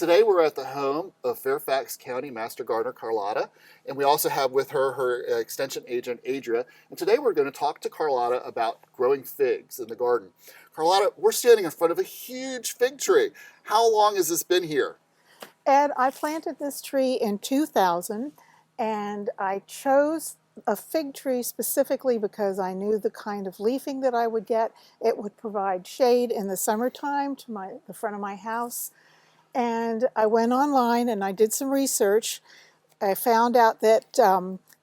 Today we're at the home of Fairfax County Master Gardener Carlotta, and we also have with her her extension agent Adria. And today we're going to talk to Carlotta about growing figs in the garden. Carlotta, we're standing in front of a huge fig tree. How long has this been here? Ed, I planted this tree in 2000, and I chose a fig tree specifically because I knew the kind of leafing that I would get. It would provide shade in the summertime to the front of my house. And I went online and I did some research. I found out that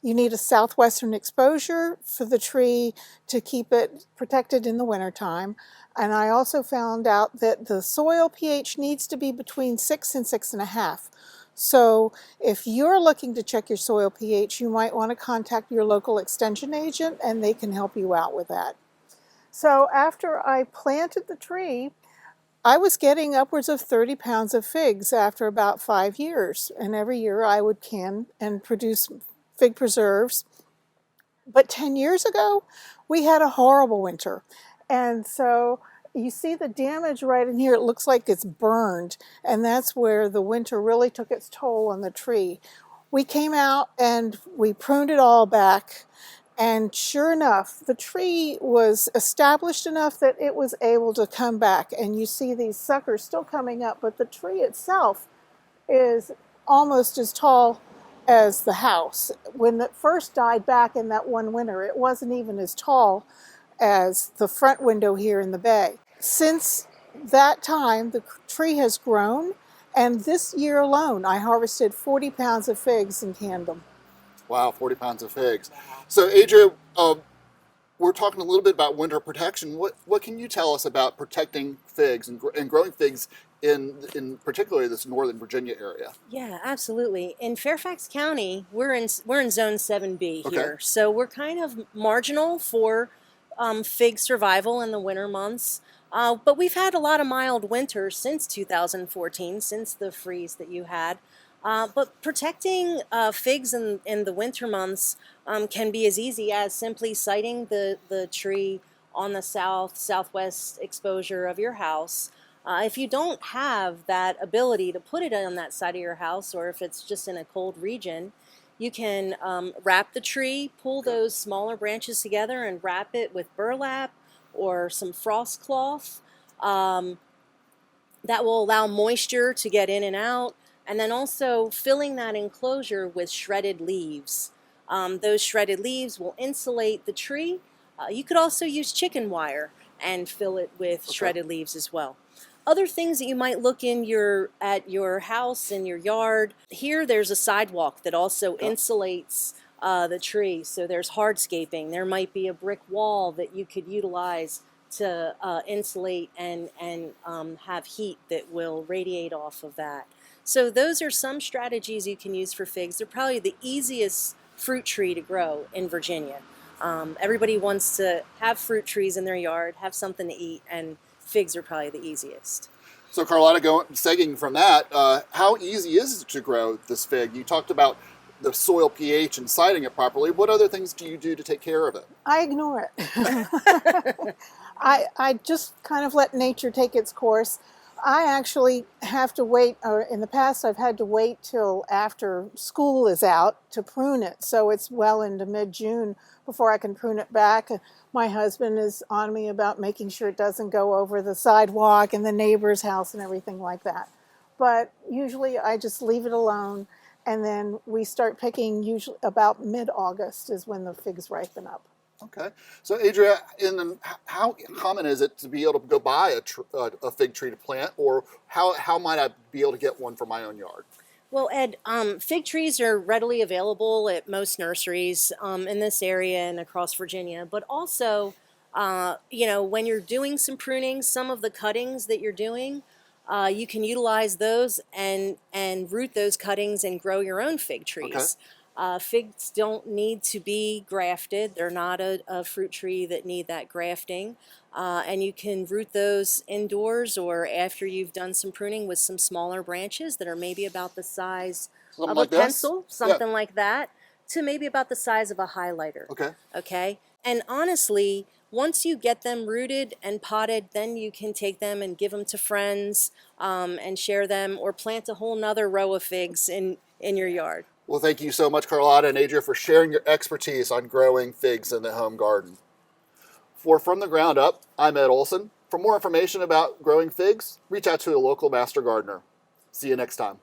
you need a southwestern exposure for the tree to keep it protected in the wintertime. And I also found out that the soil pH needs to be between 6 and 6.5. So if you're looking to check your soil pH, you might want to contact your local extension agent and they can help you out with that. So after I planted the tree, I was getting upwards of 30 pounds of figs after about 5 years. And every year I would can and produce fig preserves. But 10 years ago, we had a horrible winter. And so you see the damage right in here. It looks like it's burned. And that's where the winter really took its toll on the tree. We came out and we pruned it all back. And sure enough, the tree was established enough that it was able to come back. And you see these suckers still coming up, but the tree itself is almost as tall as the house. When it first died back in that one winter, it wasn't even as tall as the front window here in the bay. Since that time, the tree has grown, and this year alone, I harvested 40 pounds of figs and canned them. Wow, 40 pounds of figs. So, Adria, we're talking a little bit about winter protection. What can you tell us about protecting figs and growing figs in particularly this Northern Virginia area? Yeah, absolutely. In Fairfax County, we're in Zone 7B here, Okay. so we're kind of marginal for fig survival in the winter months. But we've had a lot of mild winters since 2014, since the freeze that you had. But protecting figs in the winter months can be as easy as simply siting the tree on the southwest exposure of your house. If you don't have that ability to put it on that side of your house, or if it's just in a cold region, you can wrap the tree, pull those smaller branches together and wrap it with burlap or some frost cloth. That will allow moisture to get in and out. And then also filling that enclosure with shredded leaves. Those shredded leaves will insulate the tree. You could also use chicken wire and fill it with shredded leaves as well. Other things that you might look at your house, in your yard. Here there's a sidewalk that also insulates the tree. So there's hardscaping. There might be a brick wall that you could utilize to insulate and have heat that will radiate off of that. So those are some strategies you can use for figs. They're probably the easiest fruit tree to grow in Virginia. Everybody wants to have fruit trees in their yard, have something to eat, and figs are probably the easiest. So, Carlotta, segueing from that, how easy is it to grow this fig? You talked about the soil pH and siting it properly. What other things do you do to take care of it? I ignore it. I just kind of let nature take its course. I actually have to wait, or in the past I've had to wait till after school is out to prune it. So it's well into mid-June before I can prune it back. My husband is on me about making sure it doesn't go over the sidewalk and the neighbor's house and everything like that. But usually I just leave it alone, and then we start picking usually about mid-August is when the figs ripen up. Okay. So, Adria, how common is it to be able to go buy a fig tree to plant, or how might I be able to get one for my own yard? Well, Ed, fig trees are readily available at most nurseries in this area and across Virginia. But also, when you're doing some pruning, some of the cuttings that you're doing, you can utilize those and root those cuttings and grow your own fig trees. Okay. Figs don't need to be grafted. They're not a fruit tree that need that grafting. And you can root those indoors or after you've done some pruning with some smaller branches that are maybe about the size Something of like a pencil, this? something Yeah. like that, to maybe about the size of a highlighter. Okay. Okay? And honestly, Once you get them rooted and potted, then you can take them and give them to friends and share them, or plant a whole nother row of figs in your yard. Well, thank you so much, Carlotta and Adria, for sharing your expertise on growing figs in the home garden. For From the Ground Up, I'm Ed Olsen. For more information about growing figs, reach out to a local master gardener. See you next time.